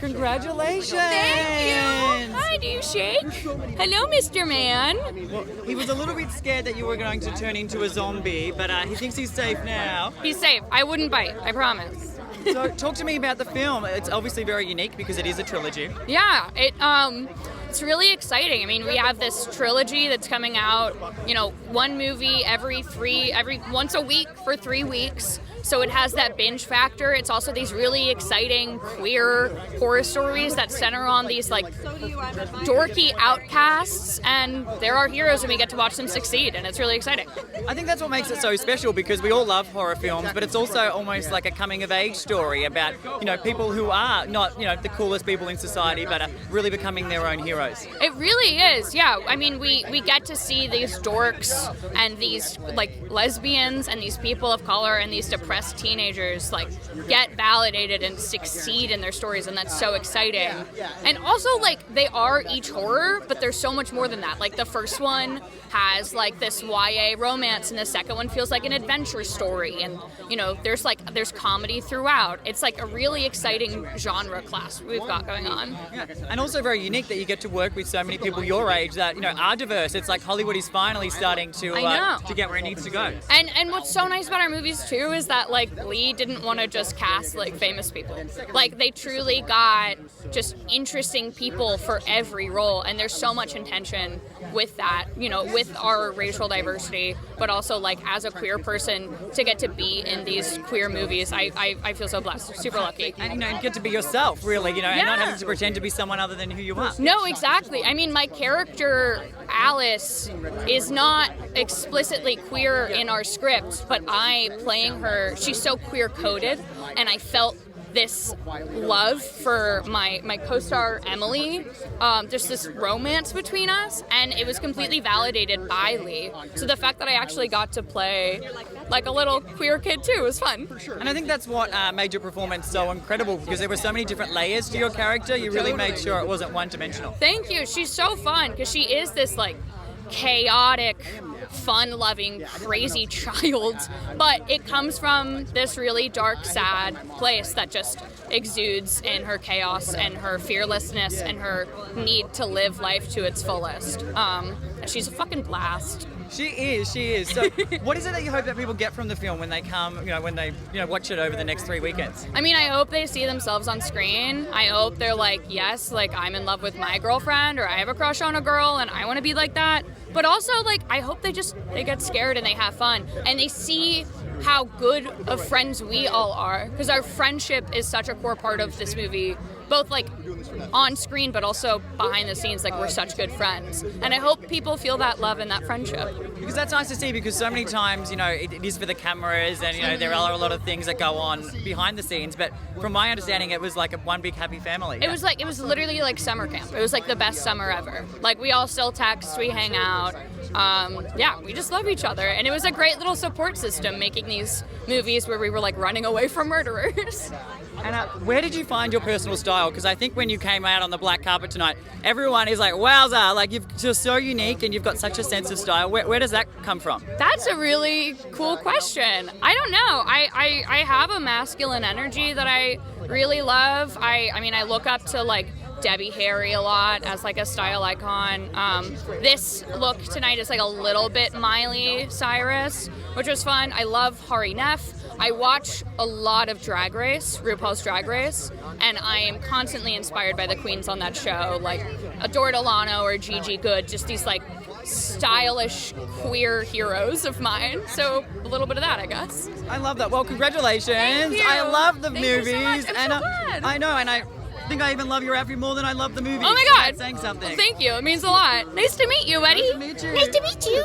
congratulations. Thank you. Hi, do you shake? Hello, Mr. Man. Well, he was a little bit scared that you were going to turn into a zombie, but he thinks he's safe now. He's safe. I wouldn't bite. I promise. So talk to me about the film. It's obviously very unique because it is a trilogy. Yeah, it's really exciting. I mean, we have this trilogy that's coming out, one movie once a week for 3 weeks. So it has that binge factor. It's also these really exciting queer horror stories that center on these dorky outcasts, and they're our heroes and we get to watch them succeed, and it's really exciting. I think that's what makes it so special because we all love horror films, but it's also almost like a coming of age story about, people who are not, the coolest people in society, but are really becoming their own heroes. It really is, yeah. I mean, we get to see these dorks and these lesbians and these people of color and these depressed teenagers get validated and succeed in their stories, and that's so exciting. And also they are each horror, but there's so much more than that. The first one has this YA romance, and the second one feels like an adventure story, and there's comedy throughout. It's a really exciting genre class we've got going on. Yeah. And also very unique that you get to work with so many people your age that are diverse. It's like Hollywood is finally starting to get where it needs to go. And what's so nice about our movies too is that Lee didn't want to just cast famous people. They truly got just interesting people for every role, and there's so much intention with that, with our racial diversity, but also as a queer person to get to be in these queer movies. I feel so blessed, super lucky. And get to be yourself, really, and not having to pretend to be someone other than who you are. No, exactly. I mean, my character Alice is not explicitly queer in our script, but playing her, she's so queer-coded, and I felt this love for my co-star Emily. There's this romance between us, and it was completely validated by Lee. So the fact that I actually got to play a little queer kid too was fun. And I think that's what made your performance so incredible, because there were so many different layers to your character. You really made sure it wasn't one-dimensional. Thank you. She's so fun because she is this chaotic, fun-loving, crazy child, but it comes from this really dark, sad place that just exudes in her chaos and her fearlessness and her need to live life to its fullest. And she's a fucking blast. She is. So what is it that you hope that people get from the film when they come, when they, watch it over the next 3 weekends? I mean, I hope they see themselves on screen. I hope they're yes, I'm in love with my girlfriend, or I have a crush on a girl and I want to be like that. But also, I hope they get scared and they have fun and they see how good of friends we all are, because our friendship is such a core part of this movie, both on screen but also behind the scenes. We're such good friends, and I hope people feel that love and that friendship. Because that's nice to see, because so many times it is for the cameras, and there are a lot of things that go on behind the scenes, but from my understanding it was one big happy family. It was literally like summer camp. It was the best summer ever. We all still text, we hang out. We just love each other, and it was a great little support system making these movies where we were running away from murderers. And where did you find your personal style? Because I think when you came out on the black carpet tonight, everyone is wowza, you're just so unique and you've got such a sense of style. Where does that come from? That's a really cool question. I don't know. I have a masculine energy that I really love. I look up to Debbie Harry a lot as a style icon. This look tonight is a little bit Miley Cyrus, which was fun. I love Hari Neff. I watch a lot of Drag Race, RuPaul's Drag Race, and I am constantly inspired by the queens on that show, Adore Delano or Gigi Goode, just these stylish queer heroes of mine. So a little bit of that, I guess. I love that. Well, congratulations. Thank you. I love the Thank movies. You so much. I'm so glad. I know, and I think I even love your outfit more than I love the movie. Oh my God. Saying something. Well, thank you. It means a lot. Nice to meet you, buddy. Nice to meet you. Nice to meet you.